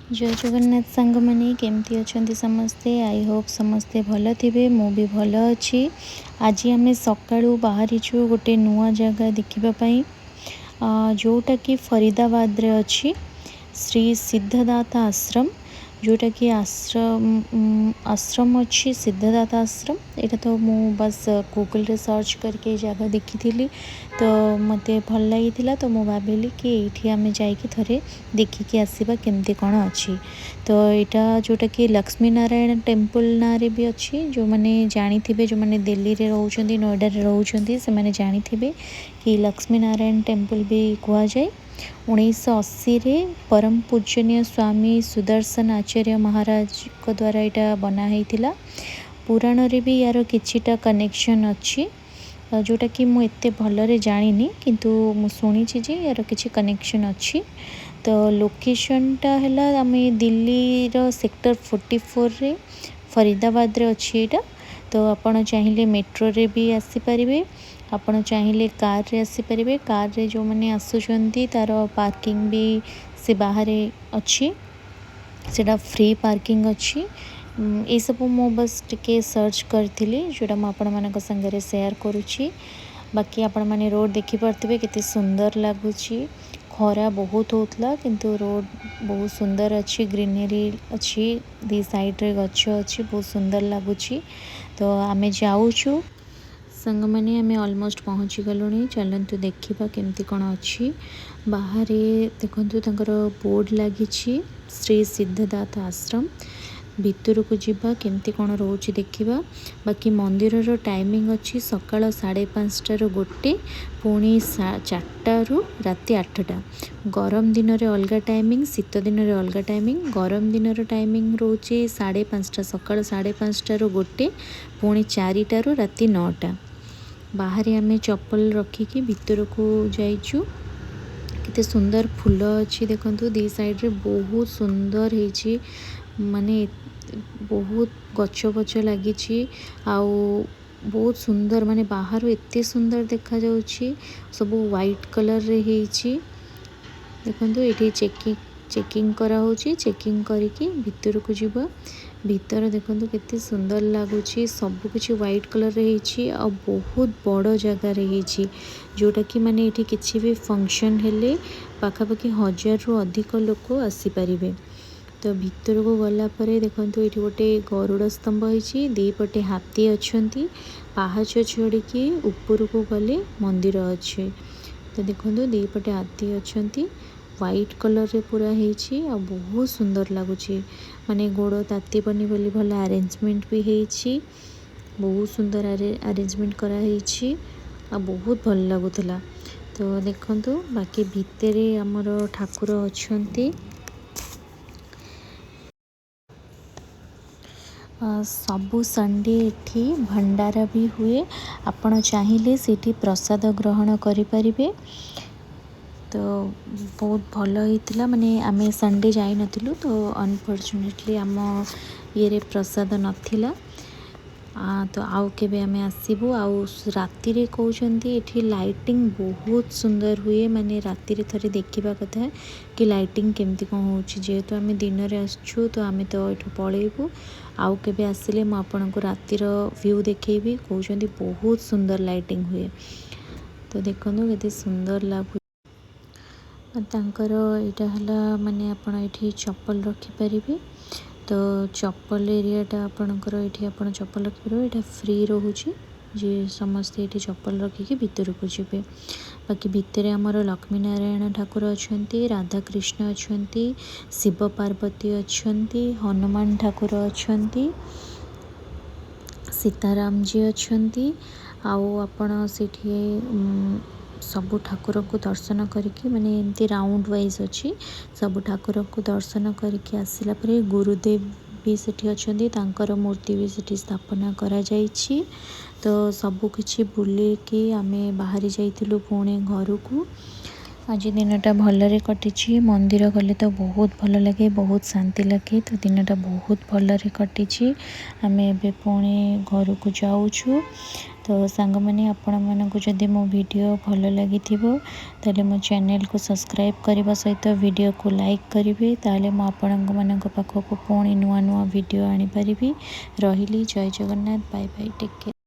जय जगन्नाथ सांग माने केमती अच्छा समस्ते। आई होप समस्ते भल थे। मु भी भल अच्छी। आज आम सकाळू बाहरीचु गोटे नुआ जगह देखापी जोटा कि फरीदाबाद रे अच्छी श्री सिद्धदाता आश्रम, जोटा कि आश्रम अच्छी सिद्धदाता आश्रम। यहाँ तो मु बस गूगल रे सर्च करके जगह देखी थी तो मत भल लगी तो मु भाविली कि ये आम जाकि थे देखिकी आसवा केमती कौन अच्छी। तो यहाँ जोटा कि लक्ष्मी नारायण टेम्पल ना रे भी अच्छी। जो मैंने जानी थे जो मैंने दिल्ली रे रोचंती नोएडा रे रोचंती से मैंने जानी थे कि लक्ष्मी नारायण टेम्पल भी कह जाए। 1980 रे परम पूजनीय स्वामी सुदर्शन आचार्य महाराज को द्वारा यहाँ बनाई पुराण रे भी यार किछिटा कनेक्शन अच्छी जोटा कि मुझे भलरे जानी किंतु मु शुणी जे यार किछि कनेक्शन अच्छी। तो लोकेशनटा है आम दिल्ली रो सेक्टर 44 रे फरीदाबाद रे अच्छी यहाँ। तो आपण चाहिए मेट्रो रे भी आसीपारे, आपण चाहिए कार रे आसीपारे। कार रे जो मैंने आसुचंती तार पार्किंग भी से बाहर अच्छी, सेटा फ्री पार्किंग अच्छी। ये सब मु बस टिके सर्च करी जोटा मुझे संगे शेयर करुँची। बाकी आपण मैंने रोड देखिपे केते सुंदर लगुच। खरा बहुत होता किंतु रोड बहुत सुंदर अच्छी, ग्रीनरी अच्छी, दी साइड रे गछ अच्छी, बहुत सुंदर लगुच। तो आमे जाऊँ संग मैंने आम ऑलमोस्ट पहुँची गलुणी। चलतु देखा केमती कौन अच्छी। बाहर देखु तर बोर्ड लगी श्री सिद्धदाता आश्रम। भितर को जीवा केमती कौन रोच देखा। बाकी मंदिर टाइमिंग अच्छी सकाळ 5:30 गोटे, पुणी 4 राति 8टा। गरम दिन रे अलग टाइमिंग, शीत दिन रे अलग टाइमिंग। गरम दिन टाइमिंग रोचे 5:30 सकाळ 5:30 गोटे, पुणी 4 राति 9टा। बाहर आम चप्पल रखिकी भितर को जाइचु। केते सुंदर फूल अच्छी देखु दी साइड रे बहुत सुंदर है माने बहुत गच गच लगी आउ बहुत सुंदर माने बाहर एते सुंदर देखा जाउची। सब वाइट कलर रे हेची देखु ये चेकिंग करा होची। चेकिंग करिकी भितर को जीवा। भीतर देखो केते सुंदर लगुच। सबकिछि व्हाइट कलर रे हेची आ बहुत बड़ जगह रे हेची जोटा कि माने एठी किछि भी फंक्शन हेले पाखापाखि 1000 रु अधिक लोक आसी परिबे। तो भीतर को गला परे देखंतु एठी गोटे गरुड़ स्तंभ होईची, दी पटे हाथी अछंती, पाहाच छड़ीकी ऊपर को गले मंदिर अच्छे। तो देखंतु दी पटे हाथी अछंती, व्हाइट कलर रे पूरा हेची आ बहुत सुंदर लगुच। माने गोड़ ताती पनी बोली भल अरेंजमेंट भी हेची, बहुत सुंदर अरेंजमेंट करा हेची आ बहुत भल लगुतला। तो देखंतु बाकी भितरे हमर ठाकुर अछंती। सबु संडे एठी भंडारा भी हुए, आपण चाहिए सेठी प्रसाद ग्रहण करें। तो बहुत भल होता माने आमे संडे जाई नथिलु तो अनफॉर्चुनेटली आम ये प्रसाद नथिला। तो आउ केबे आमे आसीबु। आउ राति रे कहउचंती एठी लाइटिंग बहुत सुंदर हुए, माने राति रे थरे देखिबा कथा कि लाइटिंग केमती कोन होउची। जेहेतु आमे दिन रे आछू तो आमे तो एठु पळेबु। आउ केबे आसिले म आपनको राति रो व्यू देखेबी। कहउचंती बहुत सुंदर लाइटिंग हुए। तो देखनु केते सुंदर लागु। तांकर एटा हला माने आपण एठी चप्पल रखि परिबे। तो चप्पल एरियाटा आपणकर एठी आपण चप्पल रखिपारे। एटा फ्री रहुची जे समस्ते एठी चप्पल रखिकी भितर को जिबे। बाकी भितरे आमर लक्ष्मी नारायण ठाकुर अछंती, राधा कृष्ण अछंती, शिव पार्वती अछंती, हनुमान ठाकुर अछंती, सीताराम जी अछंती। आउ आपण सेठी सबु ठाकुर को दर्शन करिकी माने एमती राउंड वाइज अच्छी सबु ठाकुर को दर्शन करिकी आसिला परे गुरुदेव भी सेठी अछंती, तांकर मूर्ति भी सेठी स्थापना करा जाइछि। तो सबु किछि बुलिकी आमे बाहरी जाइथिलु पुणे घर को। आज दिनटा भलरे कटिछि। मंदिर गले तो बहुत भल लगे, बहुत शांति लगे। तो दिनटा बहुत भलरे कटिछि। आमे एबे पुणे घर को जाउछु। तो सांग मैंने आपण मानक जदि मो वीडियो भल लगी ताले मो चैनल को सब्सक्राइब करने सहित वीडियो को लाइक करेंगे ताले आपण पाखक पुणी नुआ नुआ वीडियो आनी पारिबी। रहिली जय Jagannath bye bye take care.